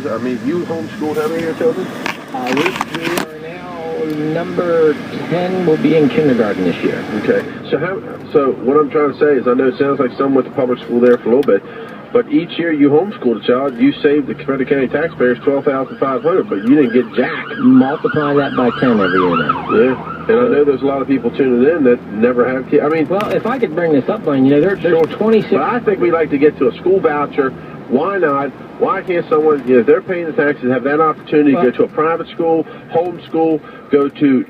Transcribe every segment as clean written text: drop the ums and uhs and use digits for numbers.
I mean, you homeschooled how many of your children? We are now number 10. Will be in kindergarten this year. Okay. So what I'm trying to say is, I know it sounds like some went to public school there for a little bit, but each year you homeschooled a child, you saved the Frederick County taxpayers $12,500, but you didn't get jack. Multiply that by 10 every year now. Yeah. And I know there's a lot of people tuning in that never have kids. I mean, well, if I could bring this up, Blaine, there's 26. But I think we'd like to get to a school voucher. Why not? Why can't someone, they're paying the taxes, have that opportunity to go to a private school, homeschool, go to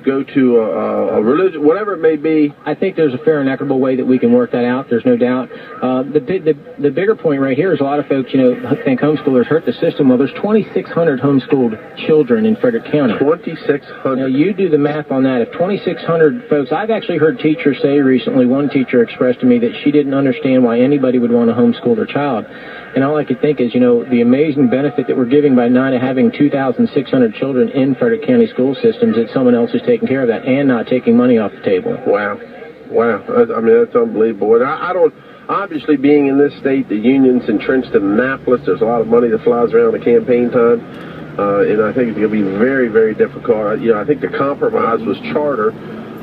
a religion, whatever it may be? I think there's a fair and equitable way that we can work that out. There's no doubt. The bigger point right here is a lot of folks, think homeschoolers hurt the system. Well, there's 2,600 homeschooled children in Frederick County. 2,600. Now, you do the math on that. If 2,600 folks, I've actually heard teachers say recently, one teacher expressed to me that she didn't understand why anybody would want to homeschool their child. And all I could think is, the amazing benefit that we're giving by not having 2,600 children in Frederick County school systems, that someone else is taking care of that and not taking money off the table. Wow. I mean, that's unbelievable. And I don't, obviously being in this state, the union's entrenched in Annapolis. There's a lot of money that flies around the campaign time. And I think it's going to be very, very difficult. I think the compromise was charter.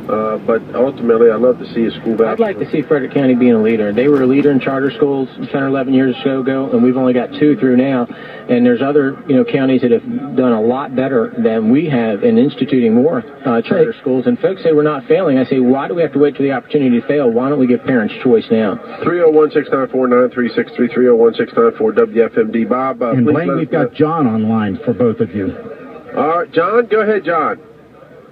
But ultimately, I'd love to see a school voucher. I'd like to see Frederick County being a leader. They were a leader in charter schools 10 or 11 years ago, and we've only got 2 through now. And there's other, counties that have done a lot better than we have in instituting more charter schools. And folks say we're not failing. I say, why do we have to wait for the opportunity to fail? Why don't we give parents choice now? 301-694-9363, 301-694-WFMD. Bob, and Blaine, we've got John online for both of you. All right, John, go ahead, John.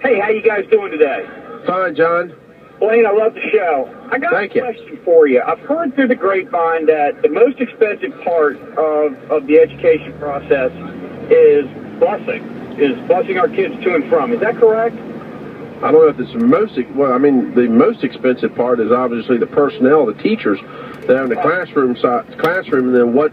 Hey, how you guys doing today? Fine, John. Blaine, I love the show. I got a question for you. I've heard through the grapevine that the most expensive part of the education process is busing our kids to and from. Is that correct? I don't know if it's the most expensive part is obviously the personnel, the teachers that are in the classroom, and then what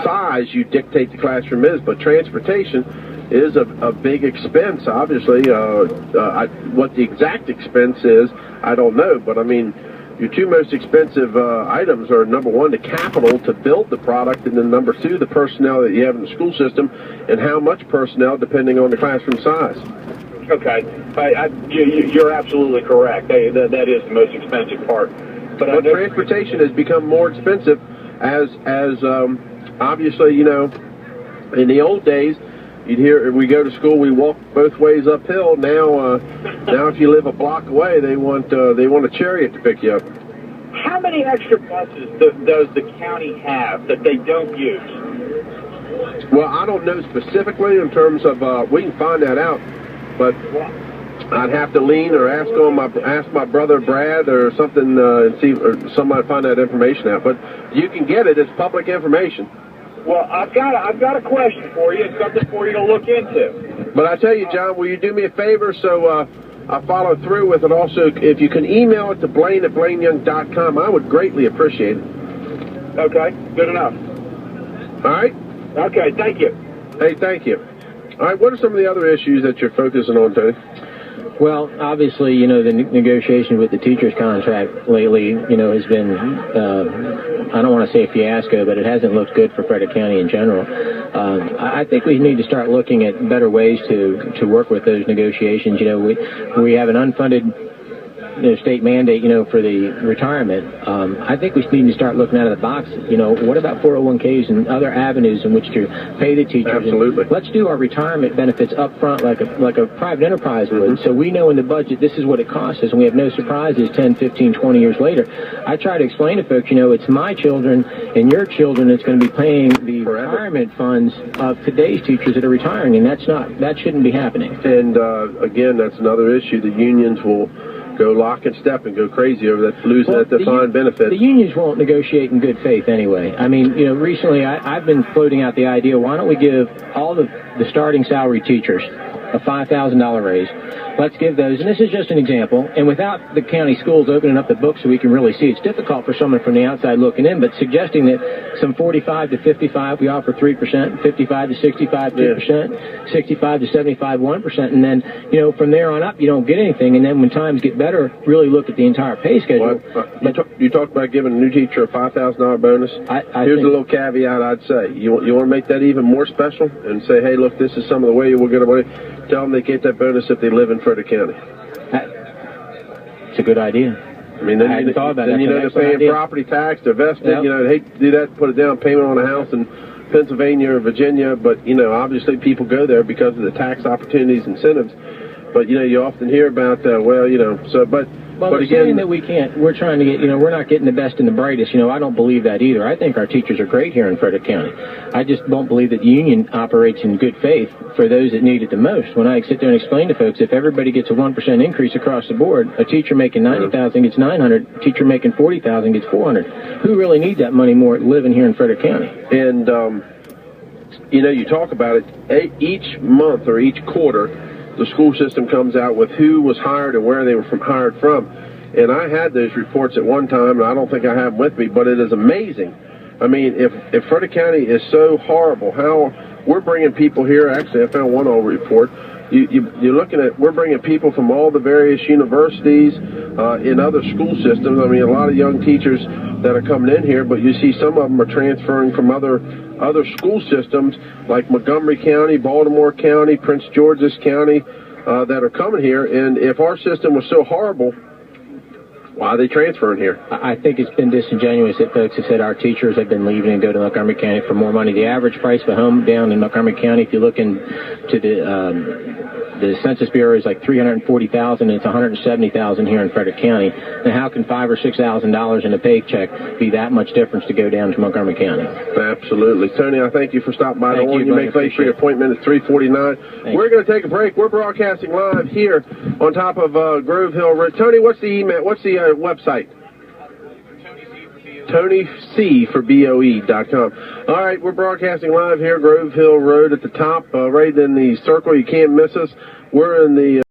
size you dictate the classroom is. But transportation is a big expense, obviously. What the exact expense is, I don't know. But, I mean, your 2 most expensive items are, number 1, the capital to build the product, and then number 2, the personnel that you have in the school system, and how much personnel depending on the classroom size. Okay. You're absolutely correct. That is the most expensive part. But transportation has become more expensive as obviously, in the old days, you'd hear we go to school, we walk both ways uphill. Now if you live a block away, they want a chariot to pick you up. How many extra buses does the county have that they don't use? Well, I don't know specifically in terms of we can find that out, but I'd have to lean or ask my brother Brad or something and see or somebody find that information out. But you can get it; it's public information. Well, I've got a question for you. It's something for you to look into. But I tell you, John, will you do me a favor? So I follow through with it. Also, if you can email it to Blaine at BlaineYoung.com, I would greatly appreciate it. Okay, good enough. All right. Okay, thank you. Hey, thank you. All right, what are some of the other issues that you're focusing on, Tony? Well, obviously, the negotiation with the teachers' contract lately, has been, I don't want to say a fiasco, but it hasn't looked good for Frederick County in general. I think we need to start looking at better ways to work with those negotiations. We have an unfunded state mandate, for the retirement. I think we need to start looking out of the box. What about 401ks and other avenues in which to pay the teachers? Absolutely. And let's do our retirement benefits up front like a private enterprise would. So we know in the budget this is what it costs us, and we have no surprises 10, 15, 20 years later. I try to explain to folks, it's my children and your children that's going to be paying the retirement funds of today's teachers that are retiring, and that shouldn't be happening. And again, that's another issue. The unions will go lock and step and go crazy over that, losing that defined benefit. The unions won't negotiate in good faith anyway. I mean, recently I've been floating out the idea, why don't we give all the starting salary teachers a $5,000 raise, let's give those, and this is just an example, and without the county schools opening up the books so we can really see, it's difficult for someone from the outside looking in, but suggesting that some 45 to 55, we offer 3%, 55 to 65, 2%, 65 to 75, 1%, and then, you know, from there on up, you don't get anything, and then when times get better, really look at the entire pay schedule. You talked about giving a new teacher a $5,000 bonus. Here's a little caveat I'd say. You want to make that even more special and say, hey, look, this is some of the way we'll get away. Tell them they get that bonus if they live in Frederick County. It's a good idea. I mean, then you know they're paying property tax, they're vested. Yep. You know, they hate to do that, put a down payment on a house in Pennsylvania or Virginia, but, you know, obviously people go there because of the tax opportunities, incentives. But, you know, you often hear about, well, you know, so, but again, saying that we can't, we're trying to get, you know, we're not getting the best and the brightest. You know, I don't believe that either. I think our teachers are great here in Frederick County. I just don't believe that the union operates in good faith for those that need it the most. When I sit there and explain to folks, if everybody gets a 1% increase across the board, a teacher making $90,000 gets $900, a teacher making $40,000 gets $400. Who really needs that money more living here in Frederick County? And, you know, you talk about it, each month or each quarter, the school system comes out with who was hired and where they were hired from. And I had those reports at one time, and I don't think I have them with me, but it is amazing. I mean, if Frederick County is so horrible, how we're bringing people here. Actually, I found one old report. You're looking at, we're bringing people from all the various universities in other school systems. I mean, a lot of young teachers that are coming in here, but you see some of them are transferring from other school systems like Montgomery County, Baltimore County, Prince George's County that are coming here. And if our system was so horrible, why are they transferring here? I think it's been disingenuous that folks have said our teachers have been leaving and go to Montgomery County for more money. The average price of a home down in Montgomery County, if you look into the Census Bureau, is like $340,000, and it's $170,000 here in Frederick County. Now, how can $5,000 or $6,000 in a paycheck be that much difference to go down to Montgomery County? Absolutely. Tony, I thank you for stopping by. I don't want you to make late for your appointment at 3:49. We're going to take a break. We're broadcasting live here on top of Grove Hill Road. Tony, what's the email? What's the website? TonyC4BOE.com. All right, we're broadcasting live here, Grove Hill Road at the top, right in the circle. You can't miss us. We're in the